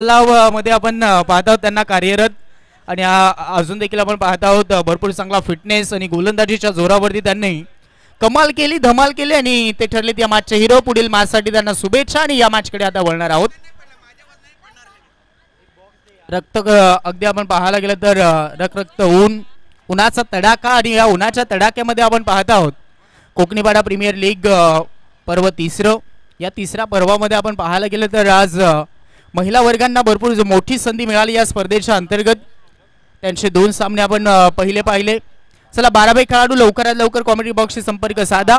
मध्ये आपण पाहत आहोत त्यांना कार्यरत आणि अजून देखील आपण पाहत आहोत भरपूर चांगला फिटनेस आणि गोलंदाजीच्या जोरावरती त्यांनी कमाल केली, धमाल केली आणि ते ठरले त्या मॅचचे हिरो. पुढील मॅचसाठी त्यांना शुभेच्छा आणि या मॅचकडे आता वळणार आहोत. रक्त अगदी आपण पाहायला गेलं तर रक्त ऊन, उन्हाचा तडाखा आणि या उन्हाच्या तडाख्यामध्ये आपण पाहत आहोत कोकणीपाडा प्रीमियर लीग पर्व तिसरं. या तिसऱ्या पर्वामध्ये आपण पाहायला गेलं तर आज महिला वर्गांना भरपूर मोठी संधी मिळाली या स्पर्धेच्या अंतर्गत. त्यांचे 2 सामने आपण पाहिले. चला 12 खेळाडू लवकरात लवकर कॉमेडी बॉक्सशी संपर्क साधा.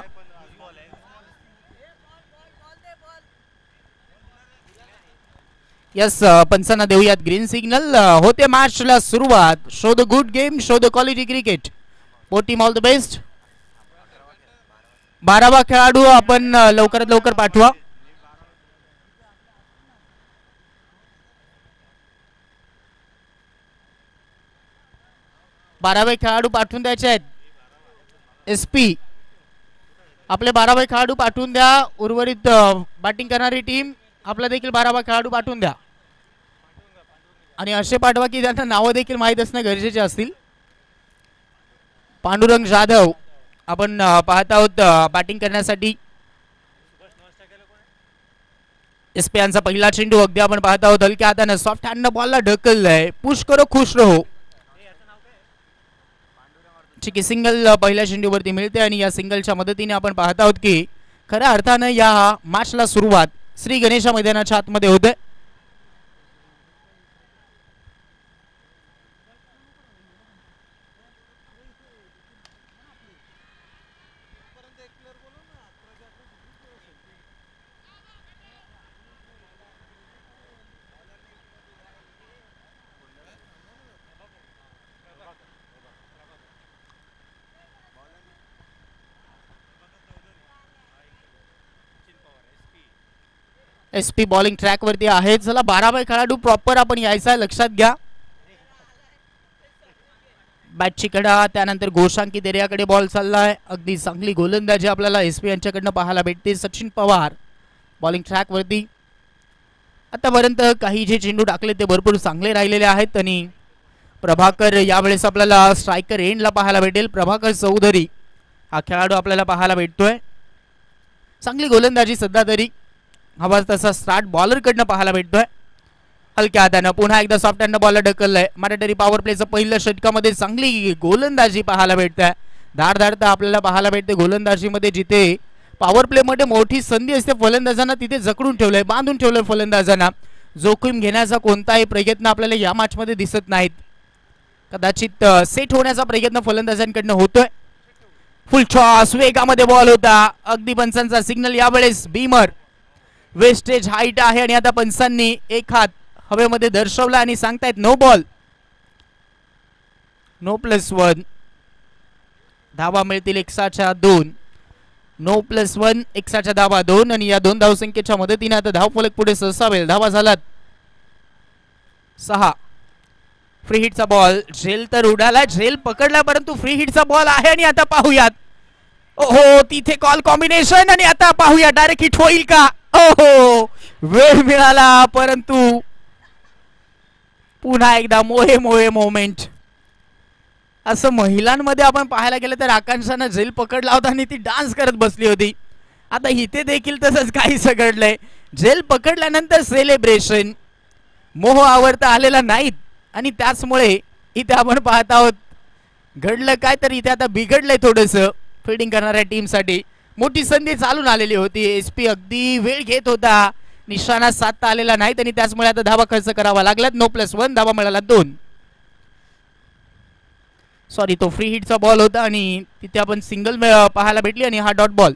यस, पंचांना देऊयात ग्रीन सिग्नल. होते मॅचला सुरुवात. Show the good game, show the quality cricket. Both team all the best. 12वा खेळाडू आपण लवकरात लवकर पाठवा. बारावे खेळाडू पाठवून द्यायचे आहेत. SP आपले 12वे खेळाडू पाठवून द्या. उर्वरित बॅटिंग करणारी टीम आपला देखील 12वा खेळाडू पाठवून द्या आणि असे पाठवा की त्यांना नावं देखील माहीत असणं गरजेचे असतील. पांडुरंग जाधव आपण पाहत आहोत बॅटिंग करण्यासाठी. SP यांचा पहिला चेंडू अगदी आपण पाहत आहोत हलक्या हाताने सॉफ्ट हँडनं बॉलला ढकललंय. पुश करो खुश रहो. की सिंगल पहिल्या चेंडूवरती मिळते आणि या सिंगलच्या मदतीने आपण पाहत आहोत की खऱ्या अर्थानं या मॅचला सुरुवात श्री गणेशा मैदानाच्या आतमध्ये होते. SP बॉलिंग ट्रॅक वरती आहे. चला 12वा खेळाडू प्रॉपर आपण यायचा लक्षात घ्या. बॅटची कडा, त्यानंतर गोशांकी देर्याकडे बॉल चाललाय. अगदी चांगली गोलंदाजी आपल्याला SP यांच्याकडनं पाहायला भेटते. सचिन पवार बॉलिंग ट्रॅक वरती. आतापर्यंत काही जे चेंडू टाकले ते भरपूर चांगले राहिलेले आहेत आणि प्रभाकर यावेळेस आपल्याला स्ट्रायकर एंडला पाहायला भेटेल. प्रभाकर चौधरी हा खेळाडू आपल्याला पाहायला भेटतोय. चांगली गोलंदाजी सध्या तरी हवा तसा स्टार्ट बॉलर कडनं पाहायला भेटतोय. हलक्या हातानं पुन्हा एकदा सॉफ्ट हँडनं बॉल ढकललंय. मॅरेटरी पॉवर प्लेचं पहिलं षटकामध्ये चांगली गोलंदाजी पाहायला भेटते. धाडधाडता आपल्याला पाहायला भेटते गोलंदाजीमध्ये. जिथे पॉवर प्ले मध्ये मोठी संधी असते फलंदाजांना तिथे जकडून ठेवलंय, बांधून ठेवलंय फलंदाजांना. जोखीम घेण्याचा कोणताही प्रयत्न आपल्याला या मॅच मध्ये दिसत नाहीत. कदाचित सेट होण्याचा प्रयत्न फलंदाजांकडनं होतोय. फुल टॉस वेगामध्ये बॉल होता. अगदी पंचांचा सिग्नल यावेळेस बीमर. वेस्टेज हाईट आहे आणि आता पंचांनी एक हात हवेमध्ये दर्शवला आणि सांगतायत नो बॉल, नो +1. धावा मिळतील 102. नो +1 100 धावा 2 आणि या 2 धावसंख्येच्या मदतीने आता धाव फलक पुढे सरसावेल. धावा झालात 6. फ्री हिटचा बॉल. झेल तर उडाला, झेल पकडला, परंतु फ्री हिटचा बॉल आहे आणि आता पाहूयात. ओहो, तिथे कॉल कॉम्बिनेशन आणि आता पाहूया डायरेक्ट हिट होईल का. ओहो, वेळ मिळाला परंतु पुन्हा एकदा मोहे मोहे मोमेंट. असं महिलांमध्ये आपण पाहायला गेलं तर आकांक्षानं झेल पकडला होता आणि ती डान्स करत बसली होती. आता इथे देखील तसंच काहीसं घडलंय. झेल पकडल्यानंतर सेलिब्रेशन. मोह आवरता आलेला नाहीत आणि त्याचमुळे इथे आपण पाहत आहोत घडलं काय तर इथे आता बिघडलंय थोडंसं फिल्डिंग करणाऱ्या टीमसाठी. मोठी संधी चालून आलेली होती. SP अगदी वेळ घेत होता, निशाणा साधता आलेला नाहीत आणि त्याचमुळे आता धावा खर्च करावा लागला. नो +1 धावा मिळाला 2. सॉरी, तो फ्री हिटचा बॉल होता आणि तिथे आपण सिंगल पाहायला भेटली आणि हा डॉट बॉल.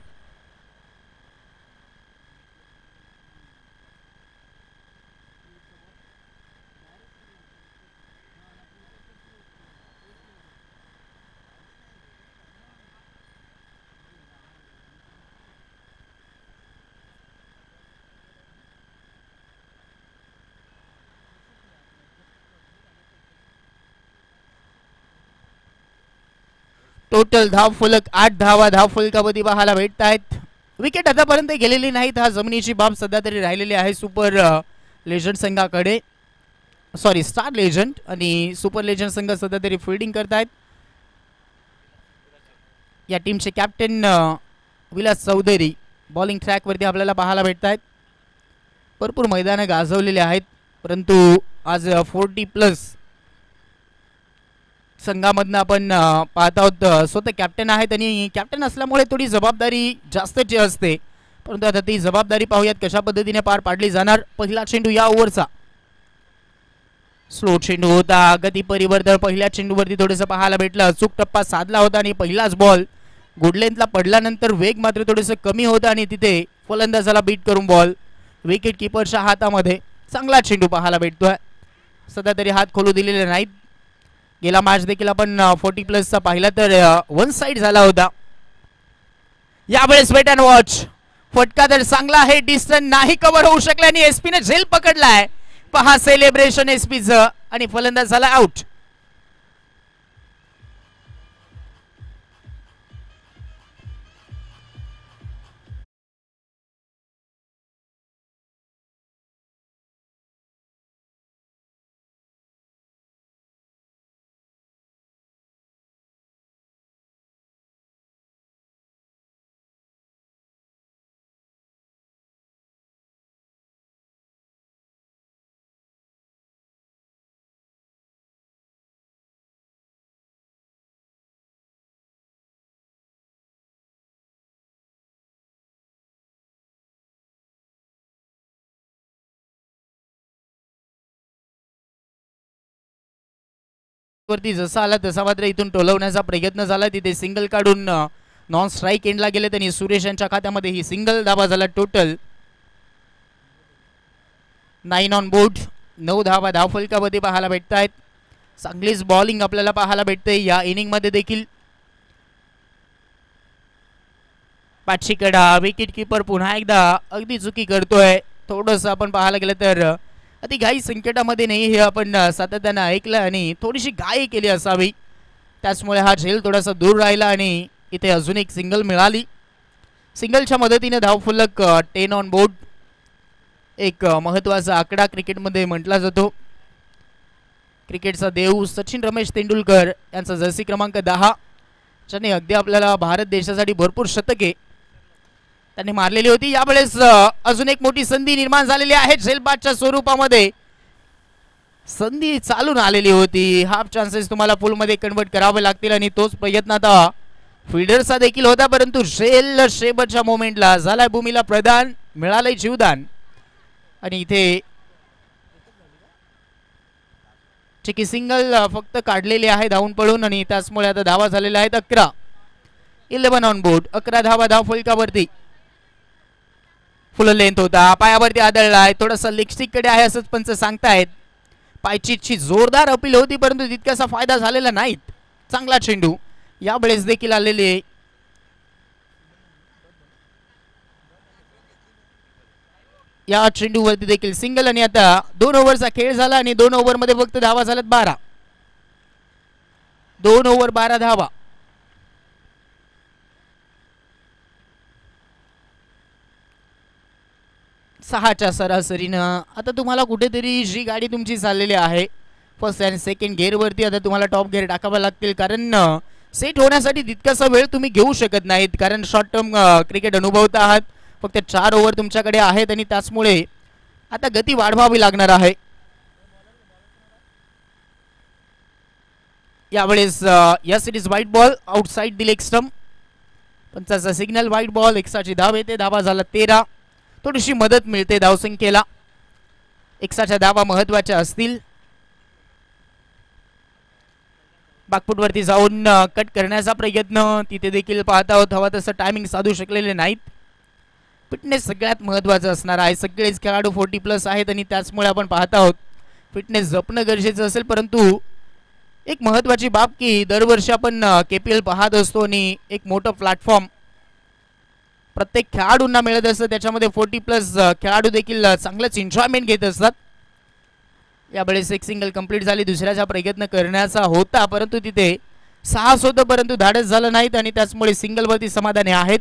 टोटल धाव फलक 8 धावा धाव फलकामध्ये पाहायला भेटत आहेत. विकेट आतापर्यंत गेलेली नाहीत. हा जमिनीची बाब सध्या तरी राहिलेली आहे सुपर लेजंड संघाकडे. सॉरी स्टार लेजंड आणि सुपर लेजंड संघ सध्या तरी फिल्डिंग करतायत. या टीमचे कॅप्टन विलास चौधरी बॉलिंग ट्रॅकवरती आपल्याला पाहायला भेटत आहेत. भरपूर मैदानं गाजवलेले आहेत, परंतु आज 40+ संघामधनं आपण पाहत आहोत. स्वतः कॅप्टन आहेत आणि कॅप्टन असल्यामुळे थोडी जबाबदारी जास्त जी असते, परंतु आता ती जबाबदारी पाहूयात कशा पद्धतीने पार पाडली जाणार. पहिला चेंडू या ओव्हरचा स्लो चेंडू होता. गती परिवर्तन पहिल्या चेंडूवरती थोडंसं पाहायला भेटलं. अचूक टप्पा साधला होता आणि पहिलाच बॉल गुडलेंथला पडल्यानंतर वेग मात्र थोडंसं कमी होतं आणि तिथे फलंदाजाला बीट करून बॉल विकेट किपरच्या हातामध्ये. चांगला चेंडू पाहायला भेटतोय. सध्या तरी हात खोलू दिलेले नाहीत. गेला मॅच देखील आपण 40+ पाहिला तर वन साइड झाला होता. यावेळेस वेट अँड वॉच. फटका तर चांगला आहे, डिस्टन्स नाही कव्हर होऊ शकला आणि एसपीने झेल पकडलाय. पहा सेलिब्रेशन एसपीचं आणि फलंदाज झाला आउट. वरती जसा आला तसा मात्र इथून टोलवण्याचा प्रयत्न झाला. तिथे सिंगल काढून नॉन स्ट्राईक एंडला गेले त्यांनी. सुरेश यांच्या खात्यामध्ये ही सिंगल धावा झाला. Total 9 on board. 9 धावा धावफलकामध्ये पाहायला भेटत आहेत. चांगलीच बॉलिंग आपल्याला पाहायला भेटते या इनिंगमध्ये देखील. पाचशे कडा विकेट किपर पुन्हा एकदा अगदी चुकी करतोय. थोडंसं आपण पाहायला गेलं तर अति घाई संकटामध्ये नाही हे आपण सातत्यानं ऐकलं आणि थोडीशी घाई केली असावी, त्याचमुळे हा झेल थोडासा दूर राहिला आणि इथे अजून एक सिंगल मिळाली. सिंगलच्या मदतीने धावफलक 10 ऑन बोर्ड. एक महत्त्वाचा आकडा क्रिकेटमध्ये म्हटला जातो. क्रिकेटचा देव सचिन रमेश तेंडुलकर यांचा जर्सी क्रमांक 10, ज्याने अगदी आपल्याला भारत देशासाठी भरपूर शतके त्यांनी मारलेली होती. यावेळेस अजून एक मोठी संधी निर्माण झालेली आहे. झेलबादच्या स्वरूपामध्ये संधी चालून आलेली होती. हाफ चान्सेस तुम्हाला फुलमध्ये कन्वर्ट करावे लागतील आणि तोच प्रयत्न आता फिल्डरचा देखील होता, परंतु झेल शेवटच्या मोमेंटला झालाय भूमीला प्रदान, मिळालंय जीवदान आणि इथे चिकी सिंगल फक्त काढलेली आहे धावून पडून आणि त्याचमुळे आता धावा झालेल्या आहेत 11. 11 ऑन बोर्ड. 11 धावा धावफलकावरती. फुल लेंथ होता, पायावरती आदळलाय. थोडासा लिपस्टिक कडे आहे असंच पंच सांगतायत. पायचीची जोरदार अपील होती, परंतु तितकासा फायदा झालेला नाही. चांगला चेंडू यावेळेस देखील आलेले. या चेंडूवरती देखील सिंगल आणि आता 2 ओव्हरचा खेळ झाला आणि 2 ओव्हरमध्ये फक्त धावा झाल्यात 12. 2 ओव्हर 12 धावा. सहाच्या सरासरीनं आता तुम्हाला कुठेतरी जी गाडी तुमची चाललेली आहे फर्स्ट अँड सेकंड गिअरवरती, आता तुम्हाला टॉप गिअर टाकावा लागतील, कारण सेट होण्यासाठी तितकासा वेळ तुम्ही घेऊ शकत नाहीत, कारण शॉर्ट टर्म क्रिकेट अनुभवता आहात. फक्त 4 ओव्हर तुमच्याकडे आहेत आणि त्याचमुळे आता गती वाढवावी लागणार आहे. यावेळेस yes it is white ball. Outside the leg stump. पंचाचा सिग्नल व्हाईट बॉल. एक्स्ट्राची धाव येते. धावा झाला 13. थोडीशी मदत मिळते धावसंख्येला. एक्स्ट्राच्या धावा महत्वाच्या असतील. बॅकफुटवरती जाऊन कट करण्याचा प्रयत्न तिथे देखील पाहता आहोत. हवा तसं टायमिंग साधू शकलेले नाहीत. फिटनेस सगळ्यात महत्त्वाचं असणार आहे. सगळेच खेळाडू 40+ आहेत आणि त्याचमुळे आपण पाहत आहोत फिटनेस जपणं गरजेचं असेल, परंतु एक महत्त्वाची बाब की दरवर्षी आपण KPL पाहत असतो आणि एक मोठं प्लॅटफॉर्म प्रत्येक खेळाडूंना मिळत असतं. त्याच्यामध्ये 40+ खेळाडू देखील चांगलंच एन्जॉयमेंट घेत असतात. यावेळेस एक सिंगल कंप्लीट झाली. दुसऱ्याचा प्रयत्न करण्याचा होता, परंतु तिथे साहस होतं, परंतु धाडस झालं नाहीत आणि त्याचमुळे सिंगलवरती समाधानी आहेत.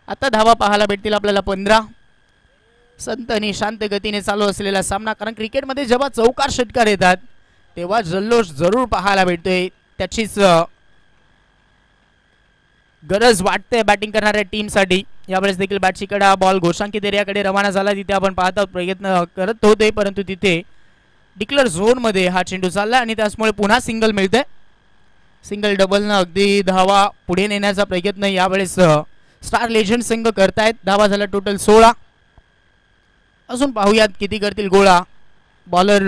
आता धावा पाहायला भेटतील आपल्याला 15. संत आणि शांत गतीने चालू असलेला सामना, कारण क्रिकेटमध्ये जेव्हा चौकार षटकार येतात तेव्हा जल्लोष जरूर पाहायला भेटतोय. त्याचीच गरज वाटते बॅटिंग करणाऱ्या टीमसाठी. यावेळेस देखील बॅटची कडा बॉल घोषांकित एरियाकडे रवाना झाला. तिथे आपण पाहतो प्रयत्न करत होते, परंतु तिथे डिक्लेअर झोनमध्ये हा चेंडू चालला आणि त्यामुळे पुन्हा सिंगल मिळते. सिंगल डबलनं अगदी धावा पुढे नेण्याचा प्रयत्न यावेळेस स्टार लेजंड संघ करतायत. धावा झाला टोटल 16. अजून पाहूयात किती करतील गोळा. बॉलर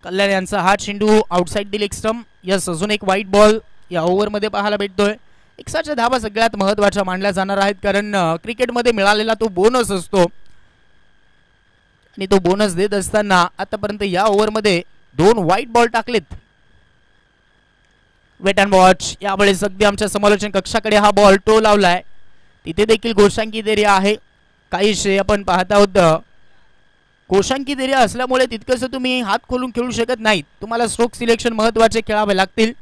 कल्याण यांचा हा चेंडू outside the leg stump. Yes, अजून एक वाईट बॉल या ओव्हरमध्ये पाहायला भेटतोय. 61 धावा सगळ्यात महत्त्वाच्या मानल्या जाणार आहेत, कारण क्रिकेटमध्ये मिळालेला तो बोनस असतो आणि तो बोनस देत असताना आतापर्यंत या ओव्हरमध्ये 2 वाईट बॉल टाकलेत. Wait and watch. यावेळेस अगदी आमच्या समालोचन कक्षाकडे हा बॉल टो लावलाय. तिथे देखील घोषांकित एरिया आहे. काहीशे आपण पाहत आहोत घोषांकित एरिया असल्यामुळे तितकंसं तुम्ही हात खोलून खेळू शकत नाहीत. तुम्हाला स्ट्रोक सिलेक्शन महत्त्वाचे खेळावे लागतील.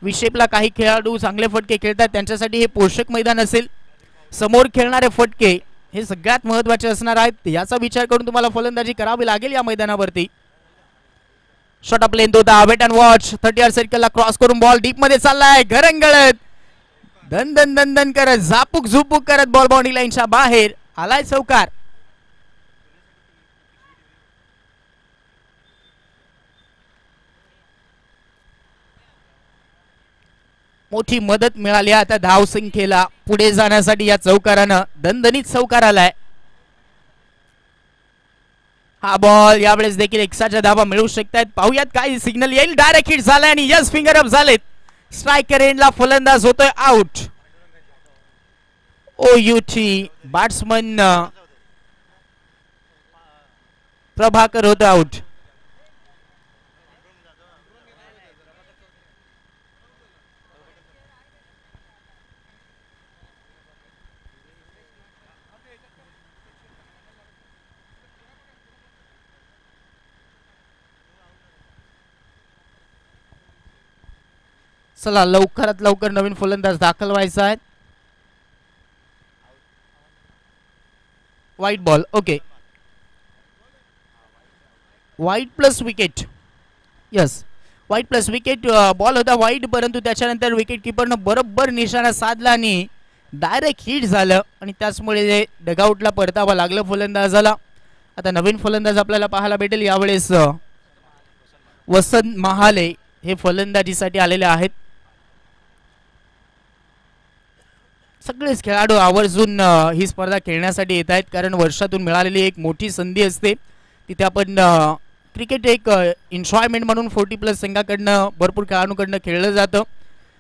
विशेपला काही खेळाडू चांगले फटके खेळतात, त्यांच्यासाठी हे पोषक मैदान असेल. समोर खेळणारे फटके हे सगळ्यात महत्त्वाचे असणार आहेत. याचा विचार करून तुम्हाला फलंदाजी करावी लागेल या मैदानावरती. शॉट अप लेंथ होता. Wait and watch. 30 सर्कलला क्रॉस करून बॉल डीप मध्ये चाललाय. घरंगळत दन दन दन दन करत झापूक झुपूक करत बॉल बाउंड्री लाईनच्या बाहेर आलाय. चौकार. मोठी मदत मिळाली आता धाव संख्येला पुढे जाण्यासाठी. या चौकारानं दणदणीत चौकार आलाय. हा बॉल यावेळेस देखील 61 धावा मिळू शकतात. पाहूयात काय सिग्नल येईल. डायरेक्ट हिट झालाय आणि यस फिंगर अप झालेत. स्ट्रायकर एंडला फलंदाज होतोय आउट. OUT बॅट्समन प्रभाकर होतो आउट. चला लवकरात लवकर नवीन फलंदाज दाखल व्हायचा आहे. वाईट बॉल. ओके, वाईट प्लस विकेट. यस, वाईट प्लस विकेट बॉल होता वाईट, परंतु त्याच्यानंतर विकेट किपरनं बरोबर निशाणा साधला आणि डायरेक्ट हिट झालं आणि त्याचमुळे डगआउटला परतावं लागलं फलंदाजाला. आता नवीन फलंदाज आपल्याला पाहायला भेटेल. यावेळेस वसंत महाले हे फलंदाजीसाठी आलेले आहेत. सगळेच खेळाडू आवर्जून ही स्पर्धा खेळण्यासाठी येत आहेत, कारण वर्षातून मिळालेली एक मोठी संधी असते. तिथे आपण क्रिकेट एक एन्जॉयमेंट म्हणून 40+ संघाकडनं भरपूर खेळाडूंकडनं खेळलं जातं.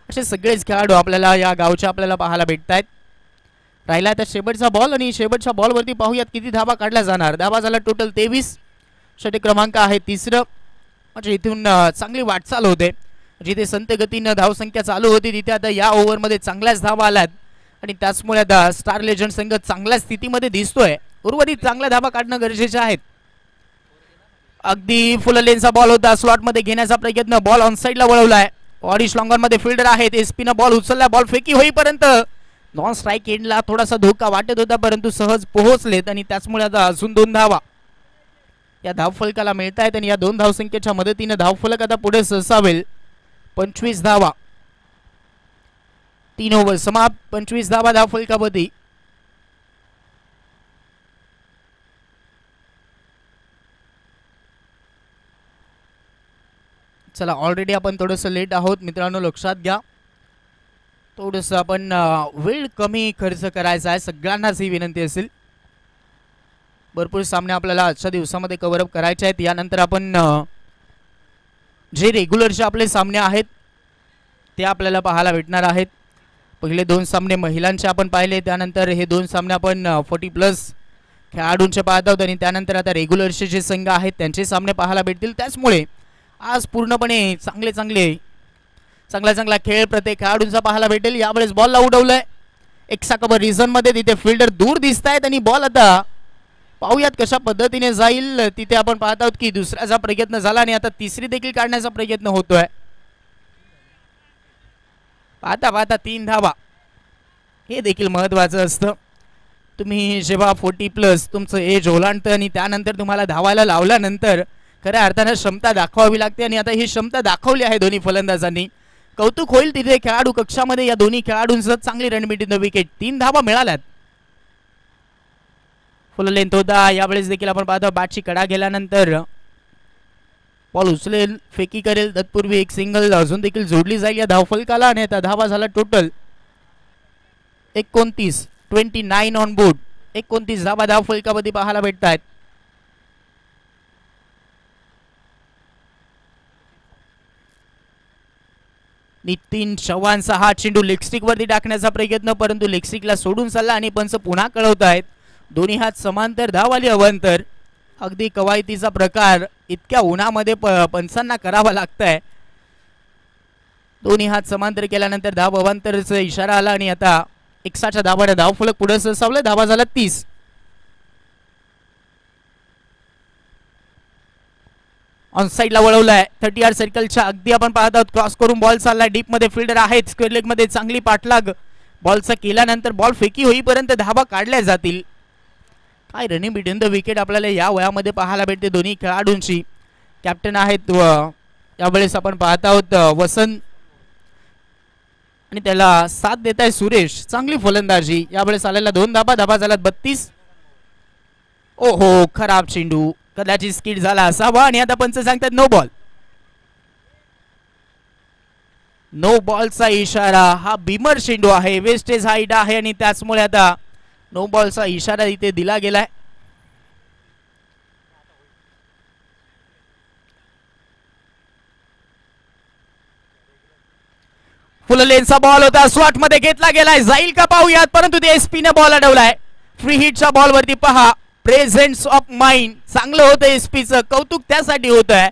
असे सगळेच खेळाडू आपल्याला या गावच्या आपल्याला पाहायला भेटत आहेत. राहिला आता शेवटचा बॉल आणि शेवटच्या बॉलवरती पाहूयात किती धावा काढल्या जाणार. धावा झाला टोटल 23. षटक क्रमांक आहे 3. म्हणजे इथून चांगली वाटचाल होते. जिथे संत गतीनं धावसंख्या चालू होती तिथे आता या ओव्हरमध्ये चांगल्याच धावा आल्यात आणि त्याचमुळे आता स्टार लेजंड संघ चांगल्या स्थितीमध्ये दिसतोय. उर्वरित चांगल्या धावा काढणं गरजेचे आहेत. अगदी फुल लेनचा बॉल होता. स्लॉटमध्ये घेण्याचा प्रयत्न. बॉल ऑन साईडला वळवलाय. ऑरिश लॉंगॉनमध्ये फिल्डर आहेत. एसपीनं बॉल उचलला. बॉल फेकी होईपर्यंत नॉन स्ट्राईक एंडला थोडासा धोका वाटत होता, परंतु सहज पोहोचलेत आणि त्याचमुळे आता अजून 2 धावा या धावफलकाला मिळत आहेत आणि या 2 धावसंख्येच्या मदतीने धावफलक आता पुढे सरसावेल. 25 धावा. 3 ओव्हर समाप्त. 25 धावा धावफलकावरती. चला, ऑलरेडी आपण थोडंसं लेट आहोत मित्रांनो, लक्षात घ्या. थोडंसं आपण वेळ कमी खर्च करायचा आहे. सगळ्यांनाच ही विनंती असेल. भरपूर सामने आपल्याला आजच्या दिवसामध्ये कव्हर अप करायचे आहेत. यानंतर आपण जे रेग्युलरचे आपले सामने आहेत ते आपल्याला पाहायला भेटणार आहेत. पहिले 2 सामने महिलांचे आपण पाहिले, त्यानंतर हे 2 सामने आपण 40+ खेळाडूंचे पाहत आहोत आणि त्यानंतर आता रेग्युलरचे जे संघ आहेत त्यांचे सामने पाहायला भेटतील. त्याचमुळे आज पूर्णपणे चांगला खेळ प्रत्येक खेळाडूंचा पाहायला भेटेल. यावेळेस बॉलला उडवलंय एक्सा कव्हर रिझन मध्ये. तिथे फिल्डर दूर दिसत आहेत आणि बॉल आता पाहूयात कशा पद्धतीने जाईल. तिथे आपण पाहत आहोत की दुसऱ्याचा प्रयत्न झाला आणि आता तिसरी देखील काढण्याचा प्रयत्न होतोय. पाहता 3 धावा. हे देखील महत्त्वाचं असतं. तुम्ही जेव्हा 40+ तुमचं एज ओलांडतं आणि त्यानंतर तुम्हाला धावायला लावल्यानंतर खऱ्या अर्थानं क्षमता दाखवावी लागते आणि आता ही क्षमता दाखवली आहे दोन्ही फलंदाजांनी. कौतुक होईल तिथे खेळाडू कक्षामध्ये या दोन्ही खेळाडूंसह चांगली रणनीती द विकेट. 3 धावा मिळाल्यात. फुल लेंथ होता यावेळेस देखील आपण पाहतो बॅटची कडा गेल्यानंतर बॉल उचलेल फेकी करेल तत्पूर्वी एक सिंगल अजून देखील जोडली जाईल या धावफलकाला आणि आता धावा झाला टोटल 29 ऑन बोर्ड. 29 धावा धावफलकामध्ये पाहायला भेटत आहेत. नितीन चव्हाणचा हा चेंडू लेगस्टिक वरती टाकण्याचा प्रयत्न परंतु लेगस्टिकला सोडून चालला आणि पंच पुन्हा कळवत आहेत दोन्ही हात समांतर धावाली अवांतर. अगदी कवायतीचा प्रकार इतक्या उन्हामध्ये पंचांना करावा लागतंय. दोन्ही हात समांतर केल्यानंतर धाव अवांतरचा इशारा आला आणि आता 61च्या धावाने धावफलक पुढे सरसावले. धावा झाला 30. ऑन साइडला वळवलाय 30 यार्ड सर्कलच्या अगदी आपण पाहत आहोत. क्रॉस करून बॉल चाललाय डीप मध्ये फिल्डर आहेत. स्क्वेअर लेग मध्ये चांगली पाठलाग बॉलचा केल्यानंतर बॉल फेकी होईपर्यंत धावा काढल्या जातील. काय रनिंग बिटवीन द विकेट आपल्याला या वयामध्ये पाहायला भेटते दोन्ही खेळाडूंची. कॅप्टन आहेत यावेळेस आपण पाहत आहोत वसंत आणि त्याला साथ देत आहे सुरेश. चांगली फलंदाजी यावेळेस आलेला 2 धाबा. धाबा झाला 32. ओहो खराब चेंडू कदाचित स्किड झाला असावा आणि आता पंच सांगतात नो बॉल. नो बॉलचा इशारा. हा बीमर चेंडू आहे वेस्टेज हाईट आहे आणि त्याचमुळे आता नो बॉलचा इशारा इथे दिला गेलाय. फुल लेनचा बॉल होता स्वॉट मध्ये घेतला गेलाय. जाईल का पाहूयात परंतु ते एसपी ने बॉल अडवलाय. फ्री हिटच्या बॉल वरती पहा प्रेझेन्स ऑफ माइंड चांगलं होतं एसपीचं. कौतुक त्यासाठी होत आहे.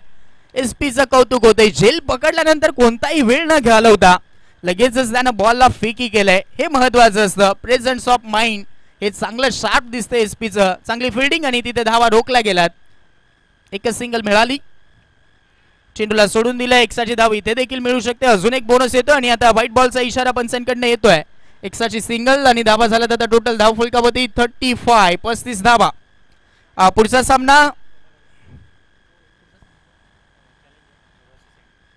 एसपीचं कौतुक होतंय. झेल पकडल्यानंतर कोणताही वेळ न घालवता लगेचच त्यानं बॉलला फेकी केलंय हे महत्वाचं असतं. प्रेझेन्स ऑफ माइंड हे चांगलं शार्प दिसतंय एसपीचं. चांगली फिल्डिंग आणि तिथे धावा रोखल्या गेल्यात. एकच सिंगल मिळाली. चेंडूला सोडून दिलं. 1ची धाव इथे देखील मिळू शकते. अजून एक बोनस येतो आणि आता व्हाईट बॉलचा इशारा पंचांकडनं येतोय. 1ची सिंगल आणि धावा झाला तर टोटल धाव फलकावरती 35 धावा. पुढचा सामना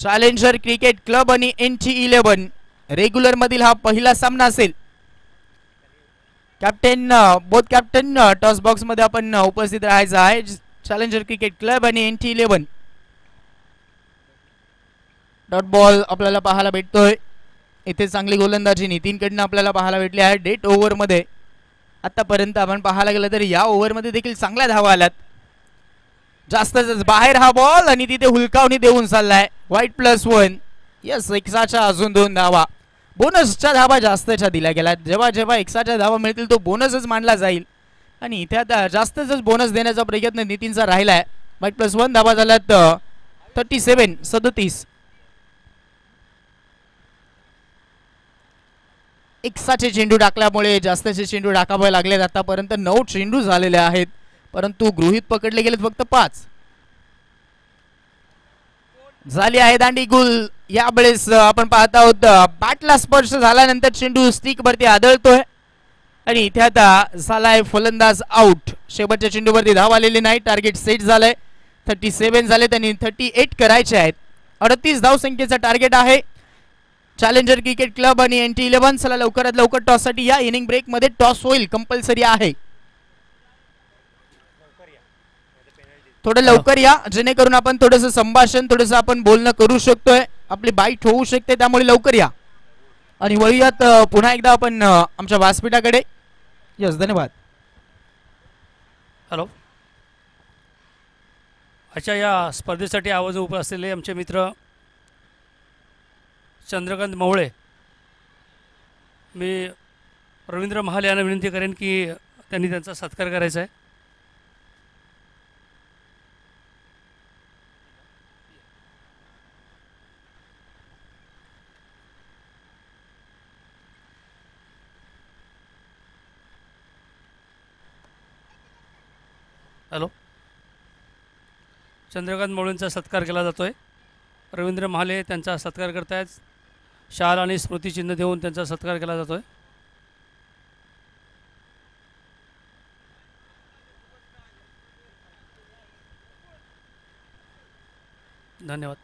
चॅलेंजर क्रिकेट क्लब आणि NT11 रेग्युलर मधील हा पहिला सामना असेल. Captain both captain toss box मध्ये आपण उपस्थित राहायचं आहे. चॅलेंजर क्रिकेट क्लब आणि NT11 डॉट बॉल आपल्याला पाहायला भेटतोय. इथे चांगली गोलंदाजी नितीनकडनं आपल्याला पाहायला भेटली आहे. डेट ओव्हर मध्ये आतापर्यंत आपण पाहायला गेलं तर या ओव्हर मध्ये देखील चांगल्या धावा आल्यात. जास्तच बाहेर हा बॉल आणि तिथे हुलकावणी देऊन चाललाय. व्हाईट +1. यस 1च्या अजून 2 धावा. बोनसच्या धावा जास्तच्या दिल्या गेल्या. जेव्हा जेव्हा 1च्या धावा मिळतील तो बोनसच मानला जाईल आणि इथे आता जास्तच बोनस देण्याचा प्रयत्न नितीनचा राहिलाय. व्हाईट +1 धावा झाल्यात 37. 1चे चेंडू टाकल्यामुळे जास्तचे चेंडू टाकावे लागलेत. आतापर्यंत 9 चेंडू झालेले आहेत परंतु गृहीत पकडले गेलेत फक्त 5. झाली आहे दांडी गुल. यावेळेस आपण पाहत आहोत बॅटला स्पर्श झाल्यानंतर चेंडू स्टिक वरती आदळतोय आणि इथे आता झालाय फलंदाज आउट. शेवटच्या चेंडूवरती धाव आलेली नाही. टार्गेट सेट झालंय. 37 झाले त्यांनी 38 करायचे आहेत. 38 धावसंख्येचा टार्गेट आहे चॅलेंजर क्रिकेट क्लब आणि NT11. चला लवकरात लवकर टॉस साठी या. इनिंग ब्रेक मध्ये टॉस होईल कंपल्सरी आहे. थोडं लवकर या जेणेकरून आपण थोडंसं संभाषण थोडंसं आपण बोलणं करू शकतोय. आपली बाईट होऊ शकते त्यामुळे लवकर या. आणि वळूयात पुन्हा एकदा आपण आमच्या व्यासपीठाकडे. यस धन्यवाद. हॅलो. अच्छा या स्पर्धेसाठी आवाज उभे असलेले आमचे मित्र चंद्रकांत मवळे. मी रवींद्र महाले यांना विनंती करेन की त्यांनी त्यांचा सत्कार करायचा आहे. हॅलो. चंद्रकांत मवळेंचा सत्कार केला जातो आहे. रवींद्र महाले त्यांचा सत्कार करतायत. शाल आणि स्मृतिचिन्ह देऊन त्यांचा सत्कार केला जातो आहे. धन्यवाद.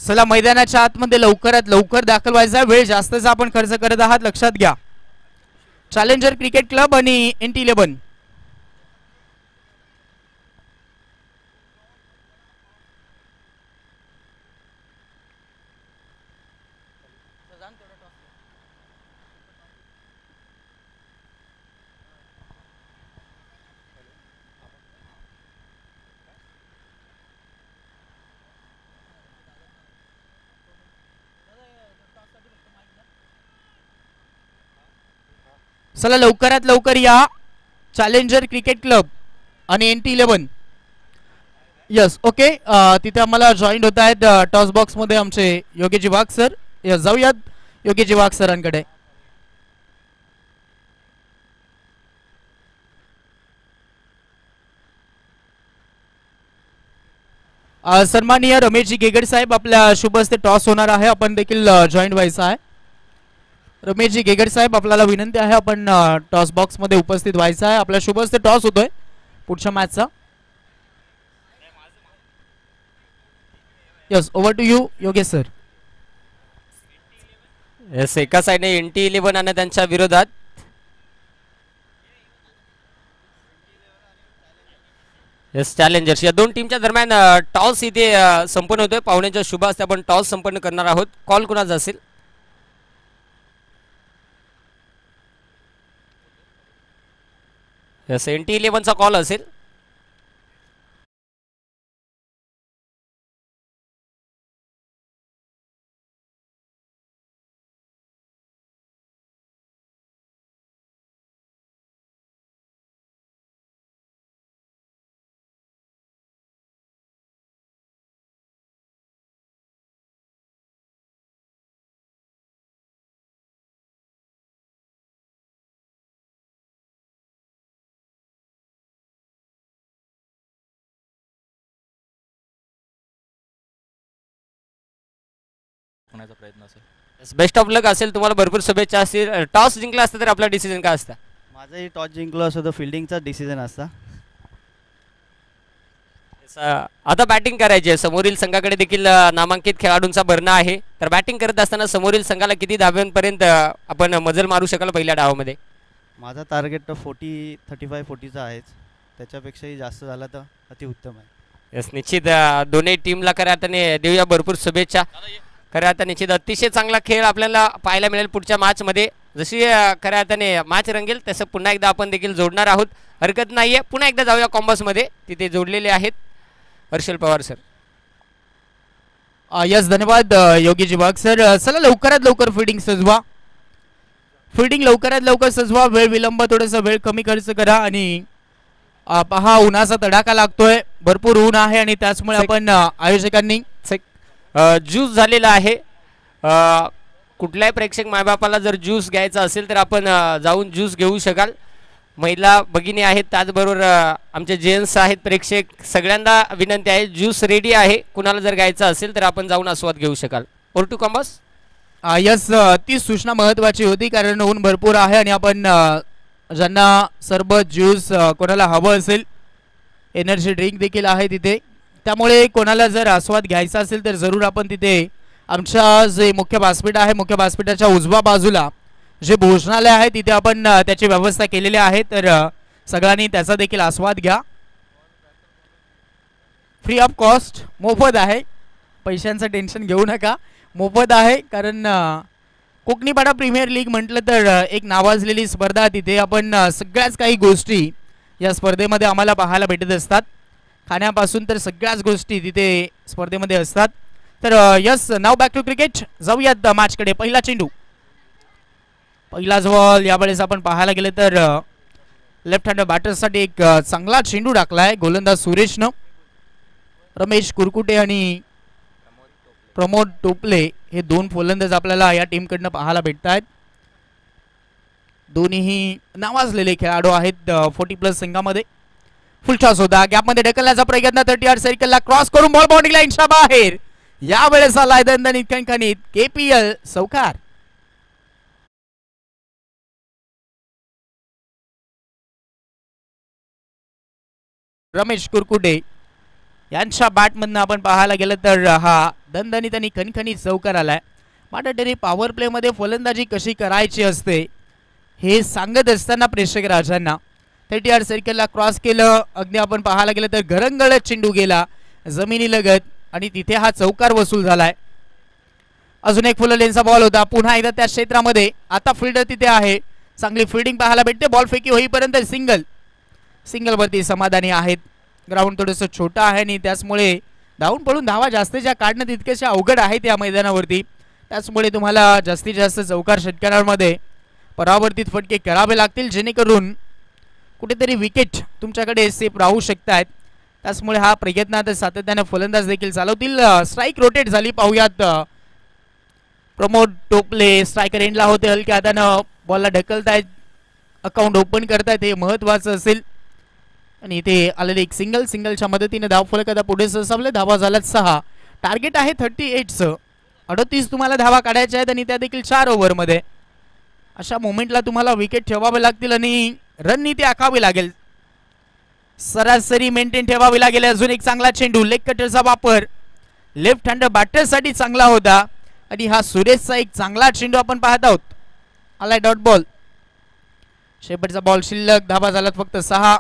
चला मैदानाच्या आतमध्ये लवकरात लवकर दाखल व्हायचा, वेळ जास्तच आपण खर्च करत आहात, लक्षात घ्या. चॅलेंजर क्रिकेट क्लब आणि NT11. चला लवकरात लवकर या. चॅलेंजर क्रिकेट क्लब आणि NT11. यस ओके, तिथे आम्हाला जॉईन होत आहेत टॉस बॉक्स मध्ये आमचे योगेश वाघ सर. यस जाऊयात योगेश वाघ सरांकडे. सन्माननीय रमेशजी गेगड साहेब, आपल्या शुभ हस्ते टॉस होणार आहे, आपण देखील जॉईन व्हायचं आहे. रमेशजी गेगड साहेब, आपल्याला विनंती आहे, आपण टॉस बॉक्स मध्ये उपस्थित व्हायचं आहे. आपल्या शुभ हस्ते टॉस होतोय पुढच्या मॅचचा. Yes over to you Yogesh sir. Yes, एका साईडने NT11 आणि त्यांच्या विरोधात यस चॅलेंजर्स, या दोन टीमच्या दरम्यान टॉस इथे संपन्न होतोय. पाहुण्यांच्या शुभ हस्ते आपण टॉस संपन्न करणार आहोत. कॉल कुणाचा असेल? यस, NT11 चा कॉल असेल. प्रयत्न असेल. बेस्ट ऑफ लक असेल तुम्हाला, भरपूर शुभेच्छा असतील. टॉस जिंकला असता तर आपला डिसिजन काय असता? माझंही टॉस जिंकलो असं तर फिल्डिंगचा डिसिजन असता. आता बॅटिंग करायची आहे. समोरील संघाकडे देखील नामांकित खेळाडूंचा भरणा आहे. तर बॅटिंग करत असताना समोरील संघाला किती धाव्यांपर्यंत आपण मजल मारू शकाल पहिल्या डावामध्ये? माझा टार्गेट तर 35-40चा आहेच, त्याच्यापेक्षाही जास्त झाला तर अतिउत्तम आहे. यस, निश्चित दोन्ही टीमला खऱ्या अर्थाने देऊया भरपूर शुभेच्छा. खऱ्या अर्थाने निश्चित अतिशय चांगला खेळ आपल्याला पाहायला मिळेल पुढच्या मॅचमध्ये. जशी खऱ्या अर्थाने मॅच रंगेल तसं पुन्हा एकदा आपण देखील जोडणार आहोत, हरकत नाही आहे. पुन्हा एकदा जाऊया कॉम्बसमध्ये, तिथे जोडलेले आहेत हर्षल पवार सर. यस धन्यवाद योगीजी वाघ सर. चला लवकरात लवकर फिल्डिंग सजवा, फिल्डिंग लवकरात लवकर सजवा. वेळ विलंब, थोडासा वेळ कमी खर्च करा. आणि पहा उन्हाचा तडाखा लागतोय, भरपूर ऊन आहे आणि त्याचमुळे आपण आयोजकांनी ज्यूस झालेला आहे. कुठल्याही प्रेक्षक मायबापाला जर ज्यूस घ्यायचा असेल तर आपण जाऊन ज्यूस घेऊ शकाल. महिला भगिनी आहेत, त्याचबरोबर आमचे जेंट्स आहेत, प्रेक्षक सगळ्यांना विनंती आहे, ज्यूस रेडी आहे. कुणाला जर घ्यायचं असेल तर आपण जाऊन आस्वाद घेऊ शकाल. Or to कॉम्बस. यस, ती सूचना महत्त्वाची होती कारण ऊन भरपूर आहे आणि आपण ज्यांना सरबत ज्यूस कोणाला हवं असेल, एनर्जी ड्रिंक देखील आहे तिथे, त्यामुळे कोणाला जर आस्वाद घ्यायचा असेल तर जरूर आपण तिथे आमच्या जे मुख्य व्यासपीठ आहे, मुख्य व्यासपीठाच्या उजव्या बाजूला जे भोजनालय आहे तिथे आपण त्याची व्यवस्था केलेली आहे. तर सगळ्यांनी त्याचा देखील आस्वाद घ्या. फ्री ऑफ कॉस्ट, मोफत आहे, पैशांचं टेन्शन घेऊ नका, मोफत आहे. कारण कोकणीपाडा प्रीमियर लीग म्हटलं तर एक नावाजलेली स्पर्धा, तिथे आपण सगळ्याच काही गोष्टी या स्पर्धेमध्ये आम्हाला पाहायला भेटत असतात. खाण्यापासून तर सगळ्याच गोष्टी तिथे स्पर्धेमध्ये असतात. तर yes, now back to cricket, जाऊयात मॅचकडे. पहिला चेंडू, पहिला बॉल. यावेळेस आपण पाहायला गेले तर लेफ्ट हँड बॅटर्ससाठी एक चांगला चेंडू टाकलाय गोलंदाज सुरेशनं. रमेश कुरकुटे आणि प्रमोद टोपले हे दोन फलंदाज आपल्याला या टीमकडनं पाहायला भेटत आहेत. दोन्हीही नावाजलेले खेळाडू आहेत 40+ संघामध्ये. फुल टॉस होता, गॅपमध्ये ढकलण्याचा प्रयत्न, 30 सर्कलला क्रॉस करून बॉल बाउंड्री लाईनच्या बाहेर. यावेळेस आलाय दणदणीत खणखणीत KPL सौकार. रमेश कुरकुटे यांच्या बॅटमधनं आपण पाहायला गेलं तर हा दणदणीत आणि खणखणीत चौकार आलाय. मात्र पॉवर प्लेमध्ये फलंदाजी कशी करायची असते हे सांगत असताना प्रेक्षक राजांना 30 यार्ड सर्कलला क्रॉस केलं. अगदी आपण पाहायला गेलं तर घरंगळत चेंडू गेला जमिनीलगत आणि तिथे हा चौकार वसूल झालाय. अजून एक फुल लेनचा बॉल होता. पुन्हा एकदा त्या क्षेत्रामध्ये आता फिल्डर तिथे आहे. चांगली फिल्डिंग पाहायला भेटते. बॉल फेकी होईपर्यंत सिंगल वरती समाधानी आहेत. ग्राउंड थोडंसं छोटं आहे आणि त्याचमुळे धावून पडून धावा जास्तीच्या काढणं तितकेसे अवघड आहेत या मैदानावरती. त्याचमुळे तुम्हाला जास्तीत जास्त चौकार षटकांमध्ये परावर्तित फटके करावे लागतील जेणेकरून कुठेतरी विकेट तुमच्याकडे सेफ राहू शकतात. त्याचमुळे हा प्रयत्न आता सातत्याने फलंदाज देखील चालवतील. स्ट्राईक रोटेट झाली पाहूयात. प्रमोद टोपले स्ट्रायकर एंडला होते. हलक्या हातानं बॉलला ढकलतायत. अकाउंट ओपन करतायत हे महत्वाचं असेल. आणि इथे आलेले एक सिंगलच्या मदतीने धाव फलक आता पुढे सरसावले. धावा झाल्यात 6. टार्गेट आहे 38चं. 38 तुम्हाला धावा काढायच्या आहेत आणि त्या देखील 4 ओव्हरमध्ये. अशा मोमेंटला तुम्हाला विकेट ठेवावे लागतील आणि रणनीती आखावी लागेल. सरासरी मेंटेन ठेवावी लागेल. अजून एक चांगला चेंडू लेग कटरचा वापर लेफ्ट हँड बॅटरसाठी चांगला होता आणि हा सुरेशचा एक चांगला चेंडू आपण पाहत आहोत. आलाय डॉट बॉल. शेवटचा बॉल शिल्लक. धावा झाल्यात फक्त 6.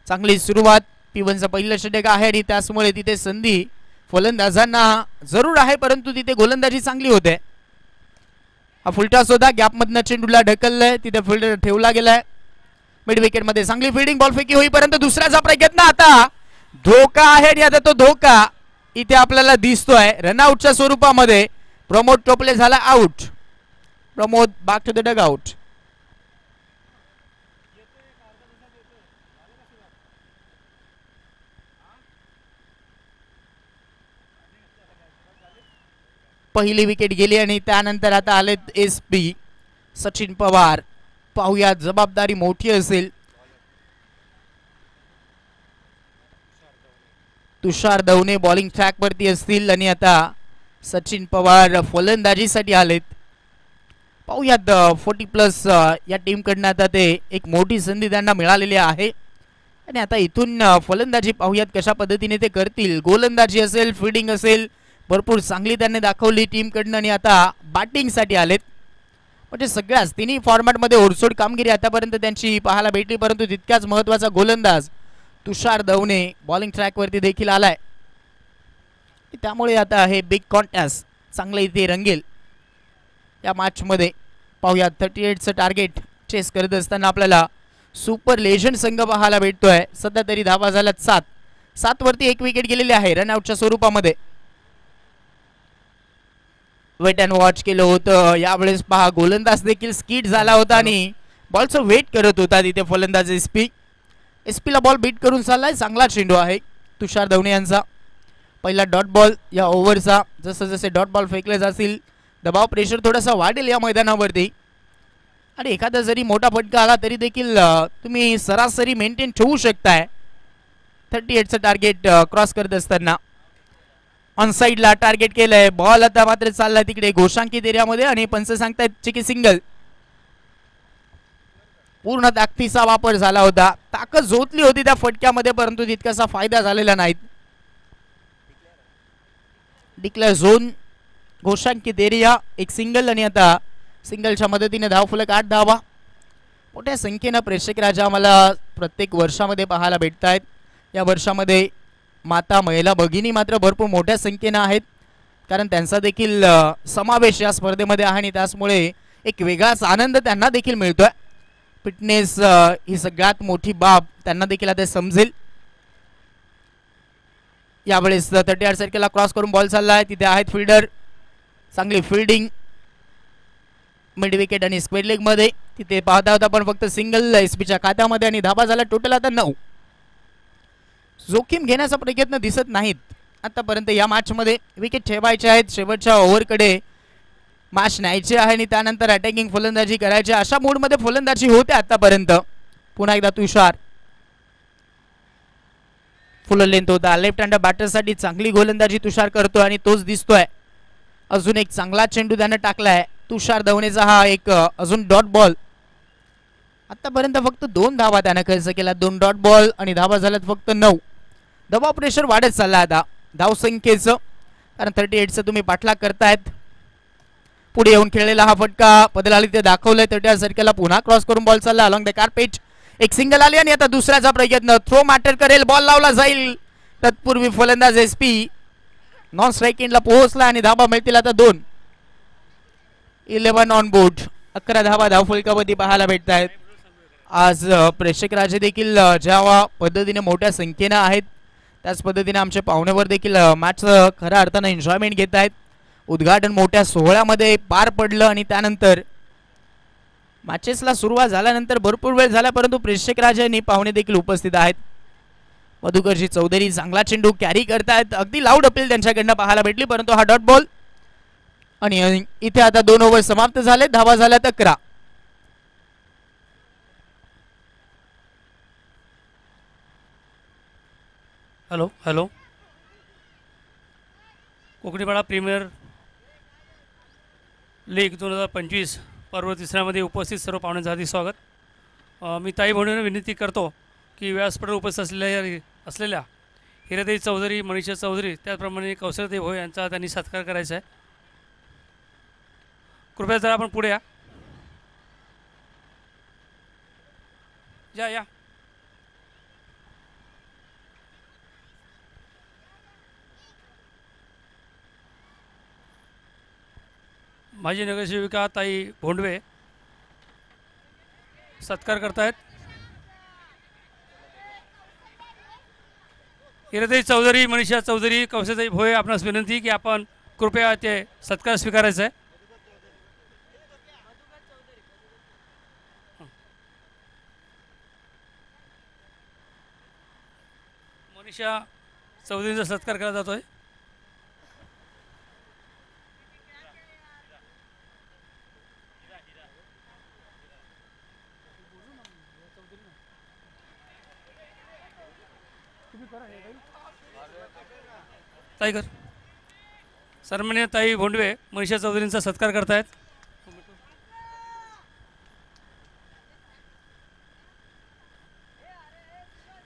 चांगली सुरुवात. P1चं पहिलं षटक आहे आणि त्याचमुळे तिथे संधी फलंदाजांना जरूर आहे परंतु तिथे गोलंदाजी चांगली होते. हा फुलटॉस होता. गॅपमधनं चेंडूला ढकललंय. तिथे फिल्डर ठेवला गेलाय. मिड विकेट मध्ये चांगली फिल्डिंग. बॉल फेकी होईपर्यंत दुसऱ्याचा प्रयत्न. आता धोका आहे आणि आता तो धोका इथे आपल्याला दिसतोय रनआउटच्या स्वरूपामध्ये. प्रमोद टोपले झाला out. Pramod back to the dugout. पहिली विकेट गेली आणि त्यानंतर आता आलेत SP सचिन पवार. पाहूया जबाबदारी मोठी असेल. तुषार दवणे बॉलिंग ट्रॅक वरती असतील आणि आता सचिन पवार फलंदाजीसाठी आलेत. पाहूयात 40+ या टीम कडनं आता ते एक मोठी संधी त्यांना मिळालेली आहे आणि आता इथून फलंदाजी पाहूयात कशा पद्धतीने ते करतील. गोलंदाजी असेल फिल्डिंग असेल भरपूर चांगली त्यांनी दाखवली टीम कडनं आणि आता बॅटिंग साठी आलेत. म्हणजे सगळ्याच तिन्ही फॉर्मॅटमध्ये ओरसोड कामगिरी आतापर्यंत त्यांची पाहायला भेटली परंतु तितक्याच महत्वाचा गोलंदाज तुषार दवणे बॉलिंग ट्रॅक वरती देखील आलाय. त्यामुळे आता हे बिग कॉन्टेस्ट चांगलं इथे रंगेल या मॅच मध्ये. पाहूया 38चं टार्गेट चेस करत असताना आपल्याला सुपर लेजंड संघ पाहायला भेटतोय. सध्या तरी धावा झाल्यात 7 वरती एक विकेट गेलेली आहे रनआउटच्या स्वरूपामध्ये. वेट अँड वॉच केलं होतं यावेळेस. पहा गोलंदाज देखील स्किट झाला होता आणि बॉलचं वेट करत होता तिथे फलंदाज SP ला बॉल बीट करून चाललाय. चांगला चेंडू आहे तुषार दवणे यांचा. पहिला डॉट बॉल या ओव्हरचा. जसं जसे डॉट बॉल फेकले जातील दबाव प्रेशर थोडासा वाढेल या मैदानावरती आणि एखादा जरी मोठा फटका आला तरी देखील तुम्ही सरासरी मेंटेन ठेवू शकताय. 38चं टार्गेट क्रॉस करत असताना ऑन साइडला टार्गेट केलंय. बॉल आता मात्र चाललाय तिकडे घोषांकित एरियामध्ये आणि पंच सांगतायत चिकी सिंगल. पूर्ण ताकदीचा वापर झाला होता. ताकद जोतली होती त्या फटक्यामध्ये परंतु तितकासा फायदा झालेला नाही. डिक्लेअर झोन घोषांकित एरिया एक सिंगल आणि आता सिंगलच्या मदतीने धावफलक 8 धावा. मोठ्या संख्येनं प्रेक्षक राजा आम्हाला प्रत्येक वर्षामध्ये पाहायला भेटत आहेत. या वर्षामध्ये माता महिला भगिनी मात्र भरपूर मोठ्या संख्येनं आहेत कारण त्यांचा देखील समावेश या स्पर्धेमध्ये आहे आणि त्याचमुळे एक वेगळाच आनंद त्यांना देखील मिळतोय. फिटनेस ही सगळ्यात मोठी बाब त्यांना देखील आता समजेल. यावेळेस 30 यार्ड सर्कलला क्रॉस करून बॉल चाललाय. तिथे आहेत फिल्डर. चांगली फिल्डिंग मिड विकेट आणि स्क्वेअर लेग मध्ये. तिथे पाहता होता पण फक्त सिंगल SP च्या खात्यामध्ये आणि धाबा झाला टोटल आता 9. जोखीम घेण्याचा प्रयत्न दिसत नाहीत आतापर्यंत या मॅच मध्ये. विकेट ठेवायचे आहेत. शेवटच्या ओव्हरकडे मॅच न्यायचे आहे आणि त्यानंतर अटॅकिंग फलंदाजी करायची अशा मूड मध्ये फलंदाजी होते आतापर्यंत. पुन्हा एकदा तुषार फुल लेंथ होता. लेफ्ट हँड बॅटरसाठी चांगली गोलंदाजी तुषार करतोय आणि तोच दिसतोय. अजून एक चांगला चेंडू त्यानं टाकलाय तुषार दवणेचा. हा एक अजून डॉट बॉल. आतापर्यंत फक्त 2 धावा त्यानं खर्च केला. 2 डॉट बॉल आणि धावा झाल्यात फक्त 9. दबाव प्रेशर वाढत चालला आता धावसंख्येचं, कारण 38चं तुम्ही पाठलाग करतायत. पुढे येऊन खेळलेला हा फटका बदल ते दाखवलंय. 30 सर्कलला पुन्हा क्रॉस करून बॉल चालला अलॉंग द कार्पेट. एक सिंगल आली आणि आता दुसऱ्याचा प्रयत्न, थ्रो मॅटर करेल, बॉल लावला जाईल. तत्पूर्वी फलंदाज SP नॉन स्ट्राईक एंडला पोहोचला आणि धाबा मिळतील आता 2. 11 ऑन बोर्ड. 11 धाबा धावफलकावरती पाहायला भेटत आहेत. आज प्रेक्षक राजे देखील ज्या पद्धतीने मोठ्या संख्येनं आहेत त्याच पद्धतीने आमच्या पाहुण्यावर देखील मॅचचं खऱ्या अर्थानं एन्जॉयमेंट घेत आहेत. उद्घाटन मोठ्या सोहळ्यामध्ये पार पडलं आणि त्यानंतर मॅचेसला सुरुवात झाल्यानंतर भरपूर वेळ झाला, परंतु प्रेक्षक राजे आणि पाहुणे देखील उपस्थित आहेत. मधुकरजी चौधरी चांगला चेंडू कॅरी करतायत. अगदी लाऊड अपील त्यांच्याकडनं पाहायला भेटली, परंतु हा डॉट बॉल. आणि इथे आता 2 ओव्हर समाप्त झाले. धावा झाल्यात 11. Hello hello. Konkanipada premier league 2025 पर्व तिसऱ्यामध्ये उपस्थित सर्व पाहुण्यांचं हार्दिक स्वागत. मी ताई म्हणून विनंती करतो की व्यासपीठावर उपस्थित असलेल्या हिरादेवी चौधरी, मनीषा चौधरी, त्याचप्रमाणे कौशलदेव भोय यांचा त्यांनी सत्कार करायचा आहे. कृपया जरा आपण पुढे या. माजी नगरसेविका ताई भोंडवे सत्कार करतायत. हिरादेवी चौधरी, मनीषा चौधरी, कौशलदेव भोये, आपणास विनंती की आपण कृपया ते सत्कार स्वीकारायचा आहे. मनीषा चौधरींचा सत्कार केला जातोय. ताई कर. सन्माननीय ताई भोंडवे मनीषा चौधरींचा सत्कार करतायत.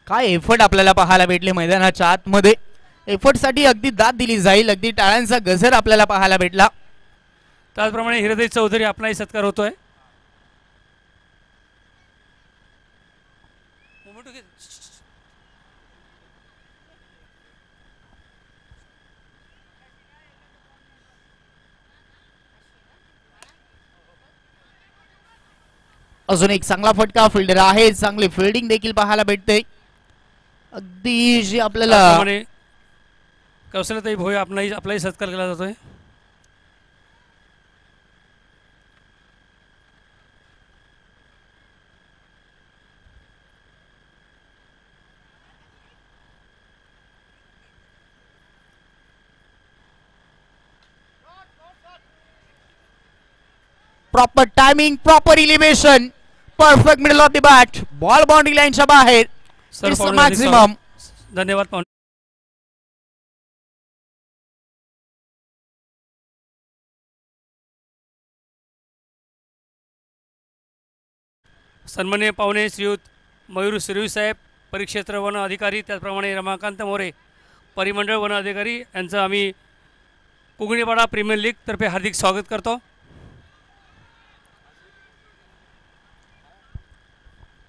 काय एफर्ट आपल्याला पाहायला भेटले मैदानाच्या आतमध्ये. एफर्टसाठी अगदी दाद दिली जाईल, अगदी टाळ्यांचा गजर आपल्याला पाहायला भेटला. त्याचप्रमाणे हिरादेवी चौधरी आपलाही सत्कार होतोय. अजून एक चांगला फटका, फिल्डर आहे, चांगली फिल्डिंग देखील पाहायला भेटते. अगदी जे आपल्याला कौशलताई भोये आपलाही सत्कार केला जातोय. Proper timing, proper elevation, perfect middle of the bat, ball boundary लाईनच्या बाहेर. मॅक्सिमम. धन्यवाद पाहुणे. सन्माननीय पाहुणे श्रीयुत मयूर शिरवी साहेब, परिक्षेत्र वन अधिकारी, त्याचप्रमाणे रमाकांत मोरे, परिमंडळ वन अधिकारी यांचं आम्ही कोकणीपाडा प्रीमियर लीग तर्फे हार्दिक स्वागत करतो.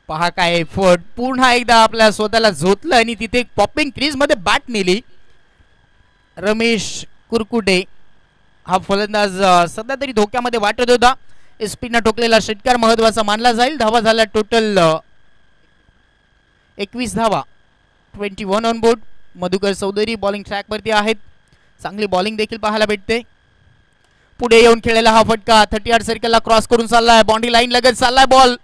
पहा काय एफर्ट, पुन्हा एकदा आपल्या स्वतःला झोतलं आणि तिथे पॉपिंग क्रीज मध्ये बॅट नेली. रमेश कुरकुटे हा फलंदाज सध्या तरी धोक्यामध्ये वाटत होता. SP न ठोकलेला षटकार महत्वाचा मानला जाईल. धावा झाला टोटल 21 धावा, 21 on board. Madhukar Chaudhari bowling track वरती आहेत. चांगली बॉलिंग देखील पाहायला भेटते. पुढे येऊन खेळलेला हा फटका 38 सर्कलला क्रॉस करून चाललाय, बाउंड्री लाईन लगत चाललाय बॉल.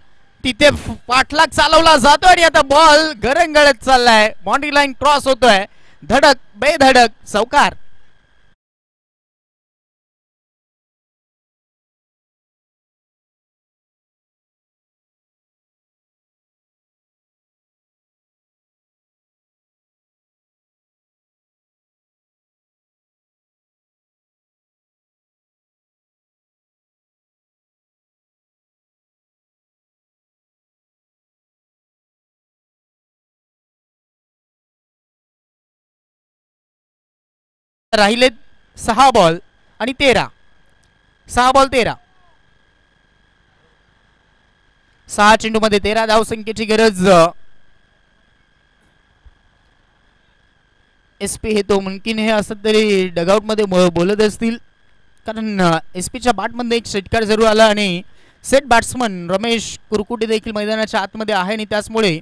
तिथे पाठलाग चालवला जातो आणि आता बॉल गरंगळत चाललाय. बाउंड्री लाईन क्रॉस होतोय. धडक बेधडक चौकार. राहिलेत 6 बॉल आणि 13. 6 बॉल 13. 6 चेंडूमध्ये 13 धावसंख्येची गरज. SP हे तो मुमकिन हे असं तरी डगआउट मध्ये बोलत असतील, कारण SP च्या बॅटमध्ये एक षटकार जरूर आला आणि सेट बॅट्समन रमेश कुरकुटे देखील मैदानाच्या आतमध्ये आहे आणि त्याचमुळे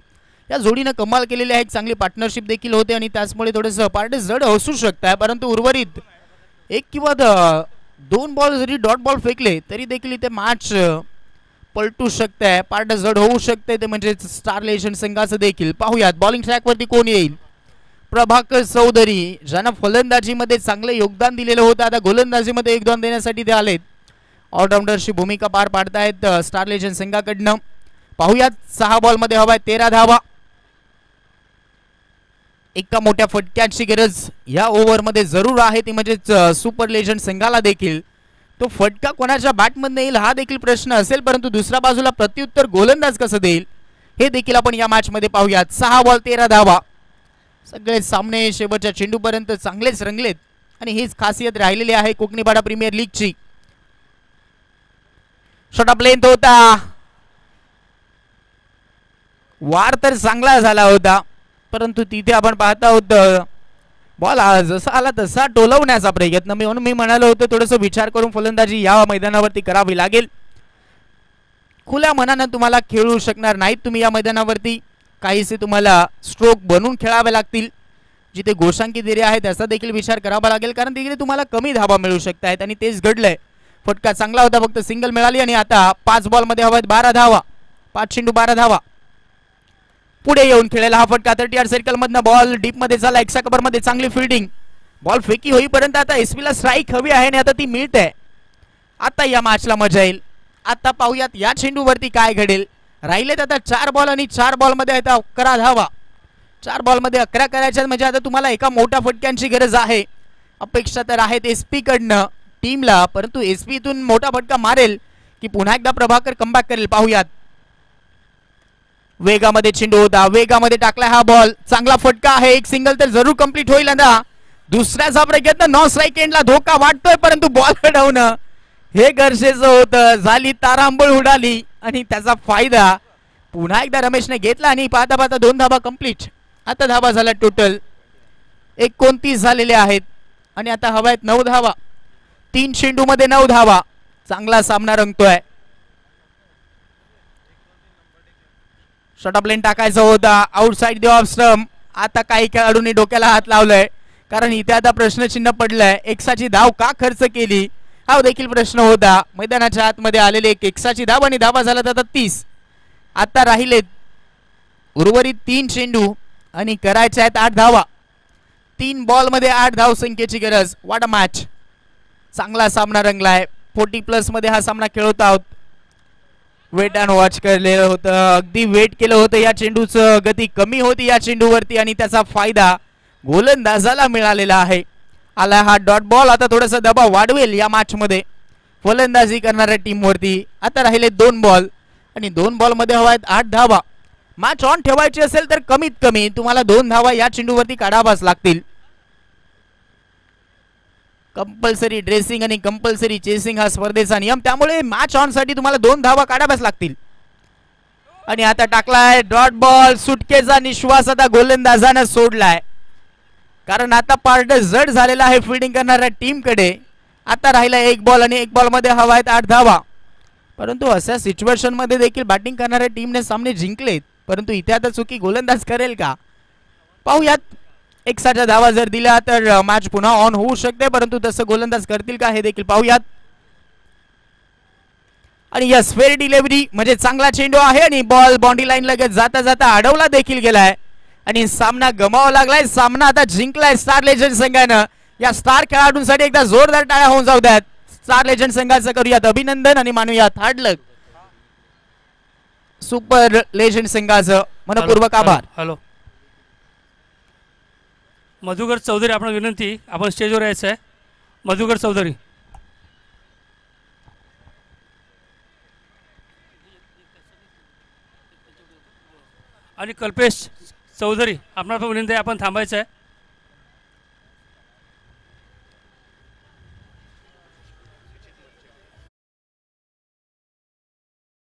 या जोडीनं कमाल केलेली आहे. एक चांगली पार्टनरशिप देखील होते आणि त्याचमुळे थोडंसं पार्टी जड असू शकतं, परंतु उर्वरित 1 किंवा 2 बॉल जरी डॉट बॉल फेकले तरी देखील इथे मॅच पलटू शकते, पार्ट जड होऊ शकते. ते म्हणजे स्टार लेजंड संघाचं देखील. पाहूयात बॉलिंग ट्रॅकवरती कोण येईल. प्रभाकर चौधरी ज्यांना फलंदाजीमध्ये चांगले योगदान दिलेलं होतं, आता गोलंदाजीमध्ये योगदान देण्यासाठी ते आलेत. ऑलराऊंडरची भूमिका पार पाडतायत स्टार लेजंड संघाकडनं. पाहूयात 6 बॉलमध्ये हवाय 13 धावा. एका मोठ्या फटक्याची गरज या ओव्हरमध्ये जरूर आहे, ती म्हणजेच सुपर लेजंड संघाला देखील. तो फटका कोणाच्या बॅटमधून येईल हा देखील प्रश्न असेल, परंतु दुसऱ्या बाजूला प्रत्युत्तर गोलंदाज कसं देईल हे देखील आपण या मॅच मध्ये पाहूयात. 6 बॉल 13 धावा. सगळे सामने शेवटच्या चेंडूपर्यंत चांगलेच रंगलेत आणि हीच खासियत राहिलेली आहे कोकणी पाडा प्रीमियर लीगची. शॉट ऑफ लेंथ होता, वार तर चांगला झाला होता, परंतु तिथे आपण पाहता होतं बॉल जसा आला तसा टोलवण्याचा प्रयत्न. म्हणून मी म्हणालो होतो थोडंसं विचार करून फलंदाजी या मैदानावरती करावी लागेल. खुल्या मनानं तुम्हाला खेळू शकणार नाहीत तुम्ही या मैदानावरती. काहीसे तुम्हाला स्ट्रोक बनवून खेळावे लागतील. जिथे गोशांकित एरिया आहे त्याचा देखील विचार करावा लागेल, कारण तिकडे तुम्हाला कमी धावा मिळू शकतायत आणि तेच घडलंय. फटका चांगला होता, फक्त सिंगल मिळाली आणि आता 5 बॉलमध्ये हवायत 12 धावा. 5 चेंडू 12 धावा. पुढे येऊन खेळायला हा फटका 30 सर्कल मधनं बॉल डीप मध्ये झाला. एक्स्ट्रा कव्हर मध्ये चांगली फिल्डिंग. बॉल फेकी होईपर्यंत आता SP ला स्ट्राईक हवी आहे आणि आता ती मिळते. आता या मॅचला मजा येईल. आता पाहूयात या चेंडूवरती काय घडेल. राहिलेत आता 4 बॉल आणि 4 बॉल मध्ये आता 11 धावा. 4 बॉल मध्ये 11 करायच्या म्हणजे आता तुम्हाला एका मोठ्या फटक्यांची गरज आहे. अपेक्षा तर आहेत SP कडनं टीमला, परंतु SP इथून मोठा फटका मारेल की पुन्हा एकदा प्रभाकर कमबॅक करेल. पाहूयात. वेगामध्ये चेंडू होता, वेगामध्ये टाकलाय हा बॉल. चांगला फटका आहे, एक सिंगल तर जरूर कंप्लीट होईल. आता दुसऱ्याचा प्रयत्न नॉन स्ट्राईक एंडला धोका वाटतोय, परंतु बॉल अडवणं हे गरजेचं होतं. झाली तारांबळ उडाली आणि त्याचा फायदा पुन्हा एकदा रमेशने घेतला आणि पाहता पाहता 2 धावा कंप्लीट. आता धावा झाला टोटल 29 झालेले आहेत आणि आता हवा आहेत 9 धावा. 3 चेंडू मध्ये 9 धावा. चांगला सामना रंगतोय. शॉट ऑफ लेन टाकायचा होता, आउटसाइड द ऑफ स्टंप. आता काही खेळाडूंनी डोक्याला हात लावलाय, कारण इथे आता प्रश्नचिन्ह पडलंय. एक्साची धाव का खर्च केली हा देखील प्रश्न होता. मैदानाच्या आतमध्ये आलेले एक एक्साची धाव आणि धावा झाला आता 30. आता राहिलेत उर्वरित 3 चेंडू आणि करायच्या आहेत 8 धावा. 3 बॉल मध्ये 8 धाव संख्येची गरज. What a match. चांगला सामना रंगलाय. 40+ मध्ये हा सामना खेळत आहोत. वेट अँड वॉच केलेलं होतं, अगदी वेट केलं होतं. या चेंडूचं गती कमी होती या चेंडूवरती आणि त्याचा फायदा गोलंदाजाला मिळालेला आहे. आला हा डॉट बॉल. आता थोडासा दबाव वाढवेल या मॅच मध्ये फलंदाजी करणाऱ्या टीम वरती. आता राहिले 2 बॉल आणि 2 बॉल मध्ये हवा आहेत 8 धावा. मॅच ऑन ठेवायची असेल तर कमीत कमी तुम्हाला 2 धावा या चेंडूवरती काढावाच लागतील. कंपल्सरी ड्रेसिंग आणि कंपल्सरी चेसिंग हा स्पर्धेचा नियम, त्यामुळे मॅच ऑन साठी तुम्हाला 2 धावा काढाव्याच लागतील. आणि आता टाकलाय डॉट बॉल. सुटकेचा निश्वास आता गोलंदाजानं सोडलाय, कारण आता पार्ट जड झालेला आहे फिल्डिंग करणाऱ्या टीम कडे. आता राहिला 1 बॉल आणि 1 बॉल मध्ये हवा आहेत 8 धावा. परंतु अशा सिच्युएशन मध्ये देखील बॅटिंग करणाऱ्या टीमने सामने जिंकलेत, परंतु इथे आता चुकी गोलंदाज करेल का पाहूयात. 61 धावा जर दिल्या तर मॅच पुन्हा ऑन होऊ शकते, परंतु तसं गोलंदाज करतील का हे देखील पाहूयात. आणि यस, फेअर डिलिव्हरी म्हणजे चांगला चेंडू आहे आणि बॉल बाउंड्री लाईन लगेच जाता जाता अडवला देखील गेलाय आणि सामना गमावा लागलाय. सामना आता जिंकलाय स्टार लेजंड संघानं. या स्टार खेळाडूंसाठी एकदा जोरदार टाळ्या होऊन जाऊ द्यात. स्टार लेजंड संघाचं करूयात अभिनंदन आणि मानूयात हार्ड लक सुपर लेजंड संघाचं मनपूर्वक आभार. हॅलो मधुकर चौधरी, आपण विनंती, आपण स्टेजवर यायचं आहे. मधुकर चौधरी. आणि कल्पेश चौधरी, आपणाला पण विनंती आहे, आपण थांबायचं आहे.